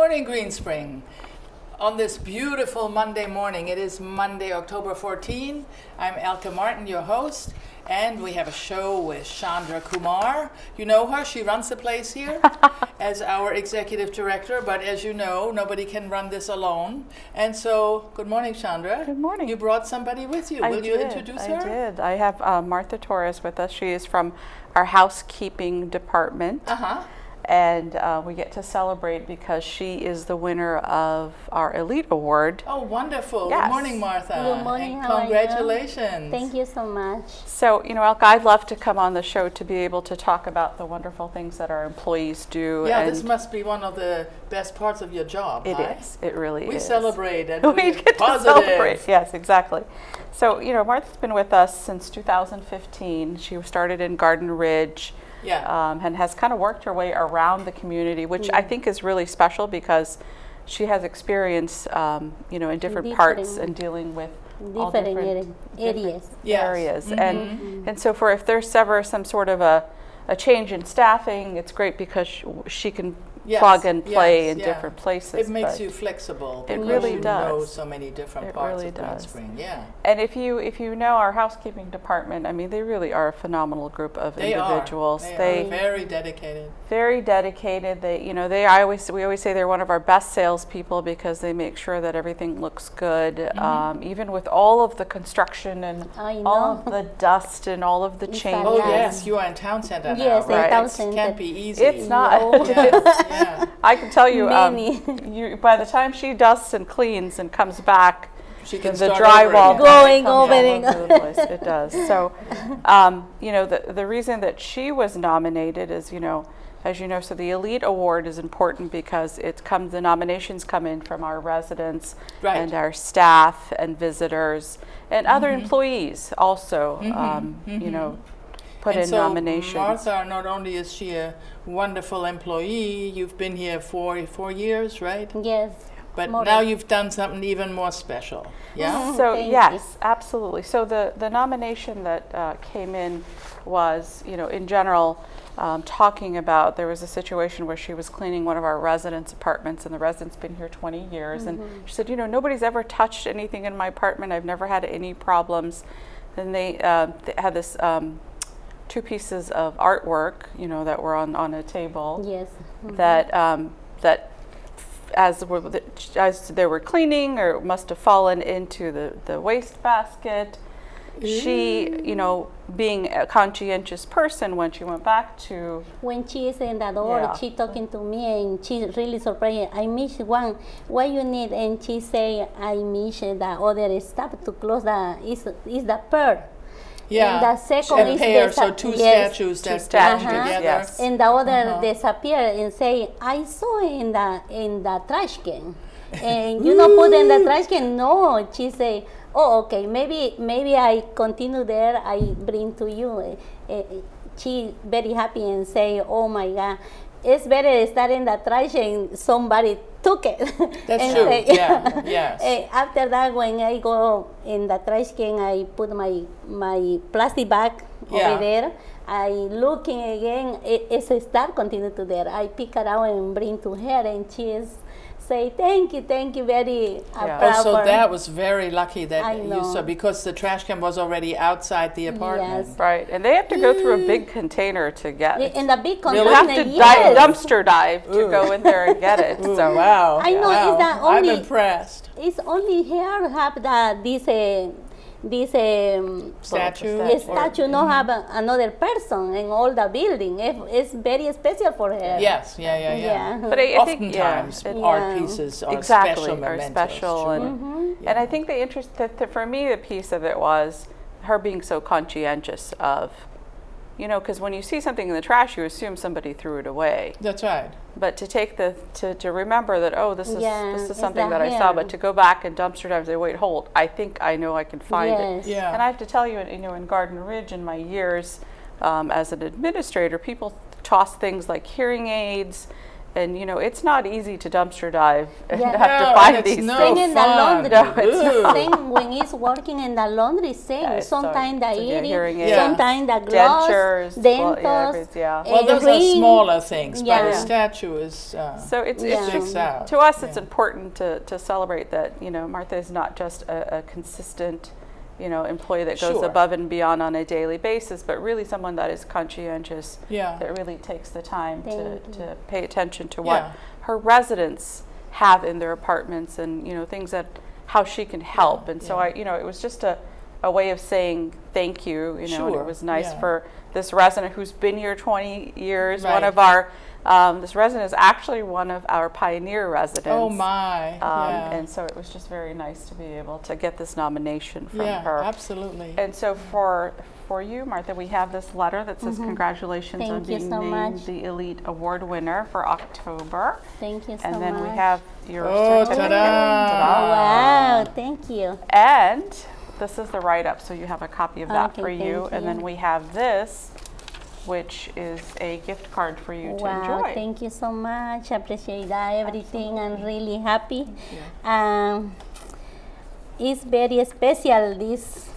morning, Green Spring. On this beautiful Monday morning, it is Monday, October 14. I'm Elke Martin, your host, and we have a show with Chandra Kumar. You know her, she runs the place here as our executive director, but as you know, nobody can run this alone. And so, good morning, Chandra. Good morning. You brought somebody with you. Will you introduce her? I did. I have Martha Torrez with us. She is from our housekeeping department. And we get to celebrate because she is the winner of our Elite Award. Oh, wonderful. Yes. Good morning, Martha. Good morning. And how congratulations. Are you? Thank you so much. So, you know, Elke, I'd love to come on the show to be able to talk about the wonderful things that our employees do. Yeah, and this must be one of the best parts of your job. It right? is. It really is. We celebrate and we get positive. to celebrate. Yes, exactly. So, you know, Martha's been with us since 2015. She started in Garden Ridge. Yeah. And has kind of worked her way around the community, which I think is really special because she has experience, you know, in different parts and dealing with all different areas. Areas. And so if there's ever some sort of a change in staffing, it's great because she can plug and play in different places. It makes you flexible. It really you does. know so many different parts of Green Spring. Yeah. And if you know our housekeeping department, I mean, they really are a phenomenal group of individuals. They are very dedicated. Very dedicated. They, you know, we always say they're one of our best salespeople because they make sure that everything looks good, even with all of the construction and all of the dust and all of the changes. Oh yes, you are in town center now, yes, right? Town It center. can't be easy. It's not. Yeah. I can tell you, Many. by the time she dusts and cleans and comes back, She can the start drywall going all over the place. It does. So, you know, the reason that she was nominated is, you know, as you know, so the Elite Award is important because the nominations come in from our residents and our staff and visitors and other employees also, you know, put in nominations. Martha, not only is she a wonderful employee, you've been here for 4 years, right? Yes. But now you've done something even more special. Yeah? So Thank yes, absolutely. So the nomination that came in was, you know, in general, talking about there was a situation where she was cleaning one of our residents' apartments, and the resident's been here 20 years, and she said, you know, nobody's ever touched anything in my apartment. I've never had any problems. And they had this 2 pieces of artwork, you know, that were on a table. Yes. That as they were cleaning, or must have fallen into the waste basket. She, you know, being a conscientious person, when she went back to... When she is in the door, she talking to me and she really surprised. I miss one. What you need? And she say, I miss the other stuff to close is the pearl. Yeah. And the second is pair, so 2 statues that stand together. Yes. And the other disappear and say, I saw in the trash can. And you know, put in the trash can. No, she say, oh, okay, maybe I continue there. I bring to you. She very happy and say, oh my God, it's better to start in the trash and somebody took it. That's true. Say, yes. After that, when I go in the trash can, I put my plastic bag over there. I looking again. It's a star continue to there. I pick her out and bring to her, and she is say thank you very Oh, so that was very lucky that you saw, because the trash can was already outside the apartment. Yes. Right, and they have to go through a big container to get it. In the big container, You have to dumpster dive to go in there and get it. Ooh, So wow. I know. Wow. It's the only, I'm impressed. It's only here have this statue not have another person in all the building. It's very special for her. Yes, yeah. But I think oftentimes art pieces are special mementos. And I think the interest that for me, the piece of it was her being so conscientious of, you know, because when you see something in the trash, you assume somebody threw it away. That's right. But to take to remember that, oh, this is something that I saw, but to go back and dumpster dive and say, wait, hold, I think I know I can find it. Yeah. And I have to tell you, you know, in Garden Ridge, in my years as an administrator, people toss things like hearing aids And it's not easy to dumpster dive and Yeah. have No, to find and it's these no things. Same in the fun. laundry. No, it's Same when he's working in the laundry, same. Yeah, it's so- sometimes the so yeah, earring, hearing aids, sometimes the gloves, dentures, dentals. yeah. Well, those are ring. smaller things, but Yeah. a statue is So it's Yeah. just, sticks out. to us, it's Yeah. important to celebrate that, Martha is not just a consistent, employee that goes Sure. above and beyond on a daily basis, but really someone that is conscientious, Yeah. that really takes the time Thank you. to pay attention to what Yeah. her residents have in their apartments and, things that, how she can help. And so yeah. it was just a way of saying thank you, and Sure, it was nice yeah. for this resident who's been here 20 years, one Right. of our, this resident is actually one of our pioneer residents. Oh my! Yeah. And so it was just very nice to be able to get this nomination from Yeah, her. absolutely. And so for you, Martha, we have this letter that says congratulations on Thank you being so named much. the Elite Award winner for October. Thank you so And then much. we have your Oh, certificate. ta-da. Ta-da. Wow, thank you. And this is the write-up, so you have a copy of that Okay, for you. thank And then you. we have this, which is a gift card for you to Wow, enjoy. thank you so much. Appreciate that, everything. I'm really happy. It's very special this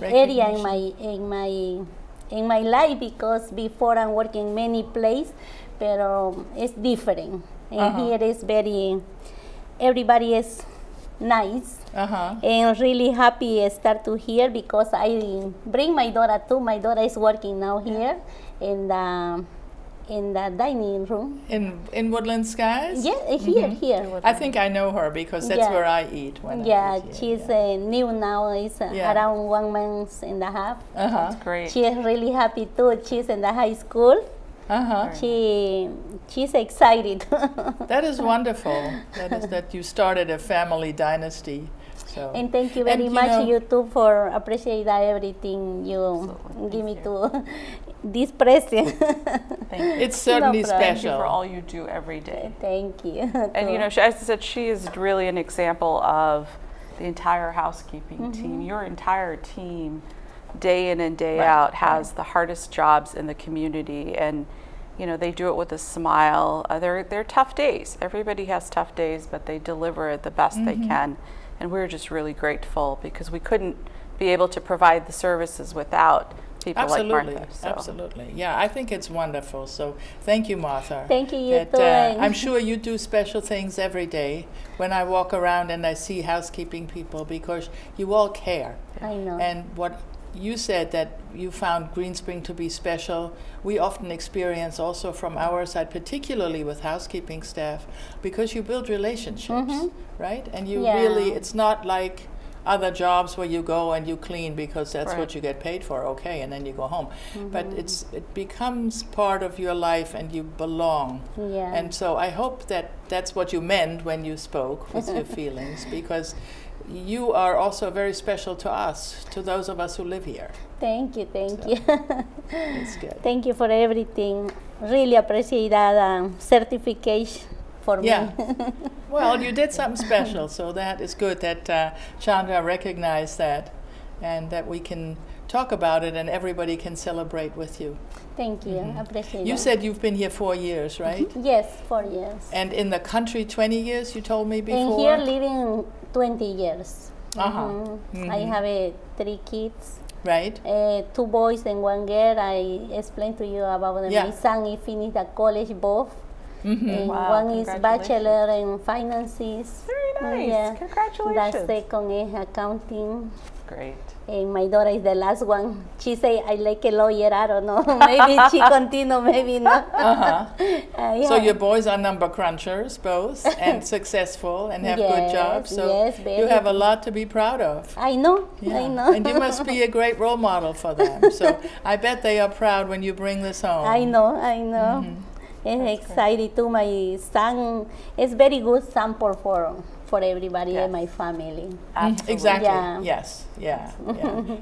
area in my life, because before I'm working many places, pero it's different. And here is everybody is nice. And really happy start to here, because I bring my daughter too. My daughter is working now here in the dining room. In Woodland Skies? Yeah, here. I think I know her because that's Yeah. where I eat when Yeah, I eat here. she's new now. It's Yeah. around 1 month and a half. That's great. She is really happy too. She's in the high school. She's excited. That is wonderful. That is that you started a family dynasty. So And thank you And very you much, know- you too, for appreciate everything you Absolutely. give me Thank to this present. Thank you. it's certainly No problem. Thank you special. for all you do every day. Thank you. And as I said, she is really an example of the entire housekeeping team. Your entire team, day in and day Right, out, has the hardest jobs in the community, and they do it with a smile. They're tough days. Everybody has tough days, but they deliver it the best they can. And we're just really grateful, because we couldn't be able to provide the services without people Absolutely, like Martha. So. absolutely. Yeah, I think it's wonderful. So thank you, Martha. Thank you, you That, too, and- I'm sure you do special things every day when I walk around and I see housekeeping people, because you all care. I know. And what you said, that you found Green Spring to be special, we often experience also from our side, particularly with housekeeping staff, because you build relationships, right? And you Yeah. really, it's not like other jobs where you go and you clean because that's Right. what you get paid for, okay, and then you go home. But it becomes part of your life and you belong. Yeah. And so I hope that that's what you meant when you spoke with your feelings, because you are also very special to us, to those of us who live here. Thank you. It's good. Thank you for everything. Really appreciate that certification for Yeah. me. Well, you did something special, so that is good that Chandra recognized that, and that we can talk about it and everybody can celebrate with you. Thank you. Appreciate You that. said you've been here 4 years, right? Yes, 4 years. And in the country 20 years, you told me before? And here living 20 years. I have 3 kids. Right? 2 boys and 1 girl. I explained to you about Yeah. my son. He finished the college both. And Wow, one is congratulations. bachelor in finances. Very nice. Yeah. Congratulations. The second is accounting. Great. And my daughter is the last one. She say I like a lawyer. I don't know. Maybe she continue, maybe not. So your boys are number crunchers, both, and successful and have good Yes, jobs. So yes, you very have a lot to be proud of. I know. Yeah. I know. And you must be a great role model for them. So I bet they are proud when you bring this home. I know. And excited too. My son is very good sample for everybody in my family. Absolutely. Exactly. Yeah. Yes. Yeah.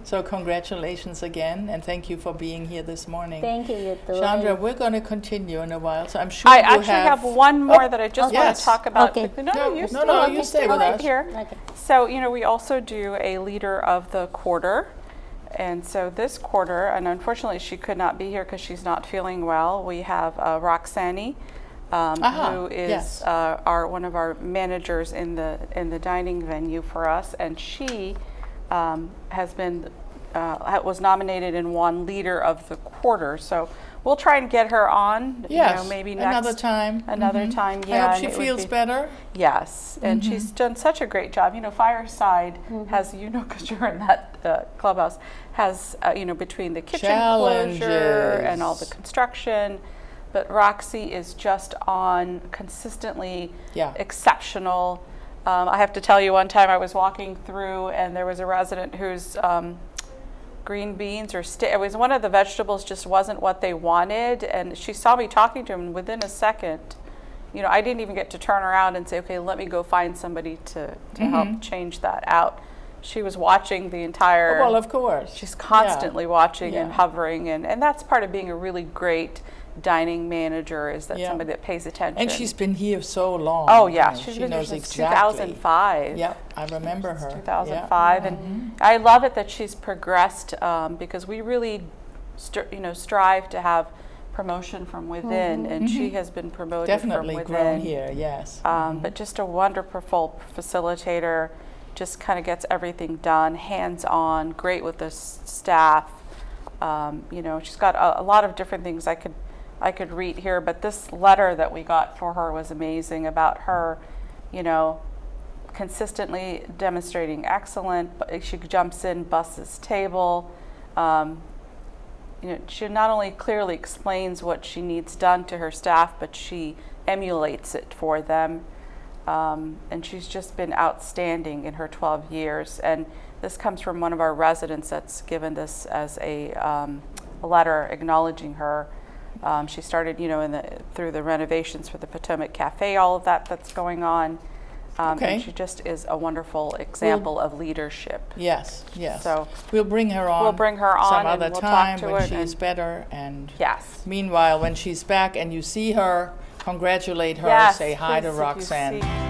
So congratulations again, and thank you for being here this morning. Thank you, you too. Chandra, we're going to continue in a while, so I'm sure I you actually have one more that I just want yes. to talk about Okay. quickly. No, No, you no, no, you okay, stay stay with right us. here. Okay. So, we also do a leader of the quarter. And so this quarter, and unfortunately she could not be here because she's not feeling well, we have Roxanne, who is one of our managers in the dining venue for us, and she has been was nominated and won Leader of the Quarter. So we'll try and get her on. Yes, maybe next another time. Another time. I Yeah. hope she feels better. Yes, and she's done such a great job. Fireside has, because you're in that clubhouse, has between the kitchen closure and all the construction. But Roxy is just on consistently exceptional. I have to tell you, one time I was walking through and there was a resident whose green beans it was one of the vegetables just wasn't what they wanted, and she saw me talking to him, and within a second, I didn't even get to turn around and say, okay, let me go find somebody to help change that out. She was watching the entire... Well, of course. She's constantly watching and hovering, and that's part of being a really great dining manager, is that somebody that pays attention. And she's been here so long. Oh, yeah. She's been here knows since exactly. 2005. Yep, I remember her. 2005. And I love it that she's progressed, because we really strive to have promotion from within, and she has been promoted Definitely from within. grown here, yes. But just a wonderful facilitator, just kind of gets everything done, hands-on, great with the staff. She's got a lot of different things I could read here, but this letter that we got for her was amazing about her, consistently demonstrating excellent. She jumps in, busts table. She not only clearly explains what she needs done to her staff, but she emulates it for them. And she's just been outstanding in her 12 years. And this comes from one of our residents that's given this as a letter acknowledging her. She started, through the renovations for the Potomac Cafe, all of that's going on. And she just is a wonderful example of leadership. Yes. So we'll bring her on. We'll bring her on some other we'll time talk to when her she's better. And yes. Meanwhile, when she's back and you see her, congratulate her. Yes, say hi to please, if you Roxanne. see-